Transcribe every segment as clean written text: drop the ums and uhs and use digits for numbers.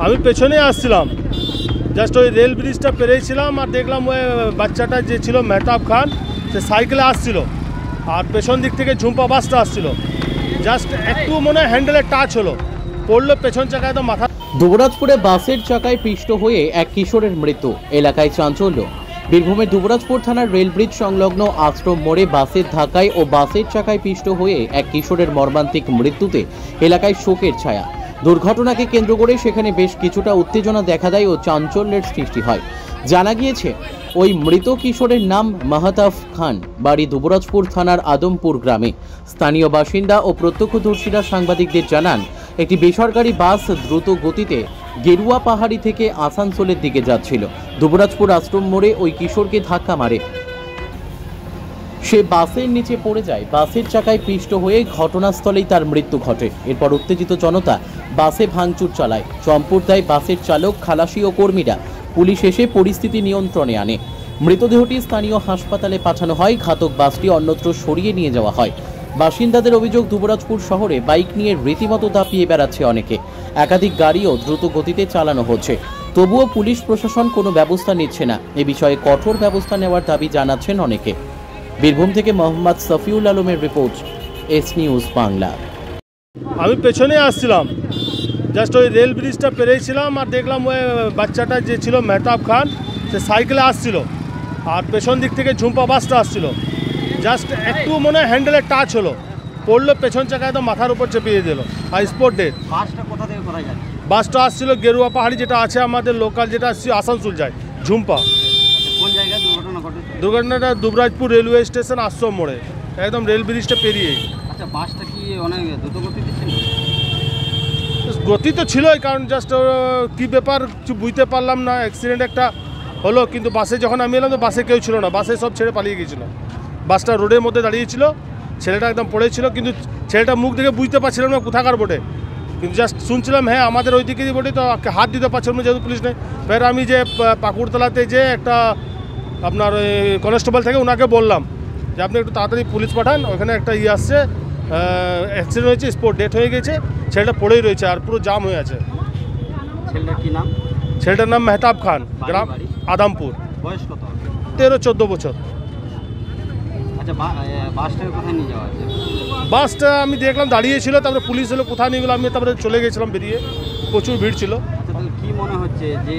আমি পেছনে আসছিলাম, জাস্ট ওই রেল ব্রিজটা পেরিয়েছিলাম আর দেখলাম ওই বাচ্চাটা যে ছিল মেহতাব খান সে সাইকেলে আসছিল আর পেছন দিক থেকে ঝুম্পা বাসটা আসছিল, জাস্ট একটু মনে হয় হ্যান্ডেলে টাচ হলো, পড়লো পেছন চাকায় তো মাথা। দুবরাজপুরে বাসের চাকায় পিষ্ট হয়ে এক কিশোরের মৃত্যু, এলাকায় চাঞ্চল্য। বীরভূমের দুবরাজপুর থানার রেল ব্রিজ সংলগ্ন আশ্রম মোড়ে বাসের ধাক্কায় ও বাসের চাকায় পিষ্ট হয়ে এক কিশোরের মর্মান্তিক মৃত্যুতে এলাকায় শোকের ছায়া। দুর্ঘটনাকে কেন্দ্র করে সেখানে বেশ কিছুটা উত্তেজনা দেখা দেয় ও চাঞ্চল্যের সৃষ্টি হয়। জানা গিয়েছে ওই মৃত কিশোরের নাম মাহতাব খান, বাড়ি দুবরাজপুর থানার আদমপুর গ্রামে। স্থানীয় বাসিন্দা ও প্রত্যক্ষদর্শীরা সাংবাদিকদের জানান, একটি বেসরকারি বাস দ্রুত গতিতে গেরুয়া পাহাড়ি থেকে আসানসোলের দিকে যাচ্ছিল। দুবরাজপুর আশ্রম মোড়ে ওই কিশোরকে ধাক্কা মারে, সে বাসের নিচে পড়ে যায়। বাসের চাকায় পিষ্ট হয়ে ঘটনাস্থলেই তার মৃত্যু ঘটে। এরপর উত্তেজিত জনতা বাসে ভাঙচুর চালায়। চম্পট দেয় বাসের চালক, খালাসি ও কর্মীরা। পুলিশ এসে পরিস্থিতি নিয়ন্ত্রণে আনে। মৃতদেহটি স্থানীয় হাসপাতালে পাঠানো হয়। ঘাতক বাসটি অন্যত্র সরিয়ে নিয়ে যাওয়া হয়। বাসিন্দাদের অভিযোগ, দুবরাজপুর শহরে বাইক নিয়ে রীতিমতো দাপিয়ে বেড়াচ্ছে অনেকে। একাধিক গাড়িও দ্রুত গতিতে চালানো হচ্ছে, তবুও পুলিশ প্রশাসন কোনো ব্যবস্থা নিচ্ছে না। এ বিষয়ে কঠোর ব্যবস্থা নেওয়ার দাবি জানাচ্ছেন অনেকে। বীরভূম থেকে মোহাম্মদ সফিউল আলমের রিপোর্ট, এস নিউজ বাংলা। আমি পেছনে আসছিলাম, জাস্ট ওই রেল ব্রিজটা পেরিয়েছিলাম আর দেখলাম ওই বাচ্চাটা যে ছিল মেহতাব খান সে সাইকেলে আসছিল আর পেছন দিক থেকে ঝুম্পা বাসটা আসছিল, জাস্ট একটু মনে হয় হ্যান্ডেলে টাচ হলো, পড়লো পেছন চাকায় তো মাথার উপর চেপিয়ে দিল আর স্পট ডেথ। বাসটা কোথা থেকে কোথায় যাচ্ছে? বাসটা আসছিল গেরুয়া পাহাড়ি, যেটা আছে আমাদের লোকাল, যেটা আসছে আসানসোল যায় ঝুম্পা। কোন জায়গায় দুর্ঘটনা ঘটেছে? দুর্ঘটনাটা দুবরাজপুর রেলওয়ে স্টেশন আশ্রম মোড়ে, একদম রেল ব্রিজটা পেরিয়ে। আচ্ছা, বাসটা কি অনেক দ্রুত গতিতে ছিল? গতি তো ছিলই, কারণ জাস্ট কী ব্যাপার কিছু বুঝতে পারলাম না। অ্যাক্সিডেন্ট একটা হলো, কিন্তু বাসে যখন আমি এলাম তো বাসে কেউ ছিল না, বাসে সব ছেড়ে পালিয়ে গিয়েছিল। বাসটা রোডের মধ্যে দাঁড়িয়েছিল, ছেলেটা একদম পড়েছিল, কিন্তু ছেলেটা মুখ দেখে বুঝতে পারছিলাম না কোথাকার বটে, কিন্তু জাস্ট শুনছিলাম হ্যাঁ আমাদের ওই দিকেরই বটে, তো হাত দিতে পারছিলাম না যেহেতু পুলিশ নেই। ফের আমি যে পাকুড়তলাতে যে একটা আপনার কনস্টেবল থেকে ওনাকে বললাম যে আপনি একটু তাড়াতাড়ি পুলিশ পাঠান, ওখানে একটা আসছে, অ্যাক্সিডেন্ট হয়েছে, স্পট ডেথ হয়ে গেছে, ছেলেটা পড়েই রয়েছে আর পুরো জাম হয়ে আছে। ছেলেটার কি নাম? ছেলেটার নাম মেহতাব খান, গ্রাম আদমপুর। বয়স কত? 13-14 বছর। আচ্ছা, বাসটাকে কোথায় নিয়ে যাওয়া আছে? বাসটা আমি দেখলাম দাঁড়িয়েছিল, তারপরে পুলিশ এলো, কোথায় নিয়ে গেলো আমি তারপরে চলে গেছিলাম বেরিয়ে, প্রচুর ভিড় ছিল। কি মনে হচ্ছে যে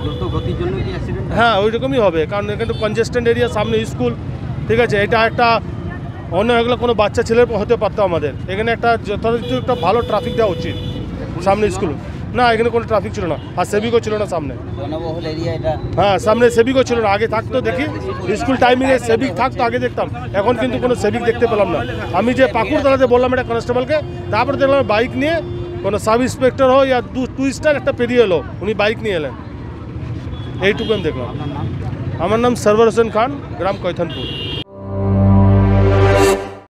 দ্রুত গতির জন্য কি অ্যাক্সিডেন্ট? হ্যাঁ, ওই রকমই হবে, কারণ এখানে কনজেস্টেন্ট এরিয়া, সামনে স্কুল, ঠিক আছে, এটা একটা অন্য হয়ে গেলে কোনো বাচ্চা ছেলের হতে পারতো। আমাদের এখানে একটা যথাযথ একটা ভালো ট্রাফিক দেওয়া উচিত, সামনে স্কুল না, এখানে কোনো ট্রাফিক ছিল না, আর সেভিকও ছিল না সামনে। জনবহুল এরিয়া এটা। হ্যাঁ, সামনে সেভিকও ছিল না, আগে থাকতো দেখি স্কুল টাইমিংয়ে সেভিক থাকতো, আগে দেখতাম, এখন কিন্তু কোনো সেভিক দেখতে পেলাম না। আমি যে পাকুড়তলাতে বললাম এটা কনস্টেবলকে, তারপরে দেখলাম বাইক নিয়ে কোনো সাব ইন্সপেক্টর হয় या টুইস্টার একটা পেরিয়ে এলো, উনি বাইক নিয়ে এলেন, এইটুকু আমি দেখলাম। আমার নাম সরওয়ার হোসেন খান, গ্রাম কৈথনপুর।